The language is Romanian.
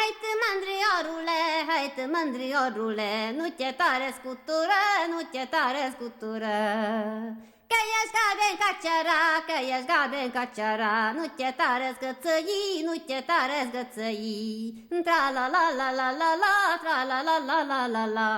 Hai tu mândriorule, nu te tare scutură, nu te tare scutură. Că ești galben ca ceara, că ești galben ca ceara, nu te tare zgățăi, nu te tare zgățăi. Tra la la la la la la, tra la la la la la la.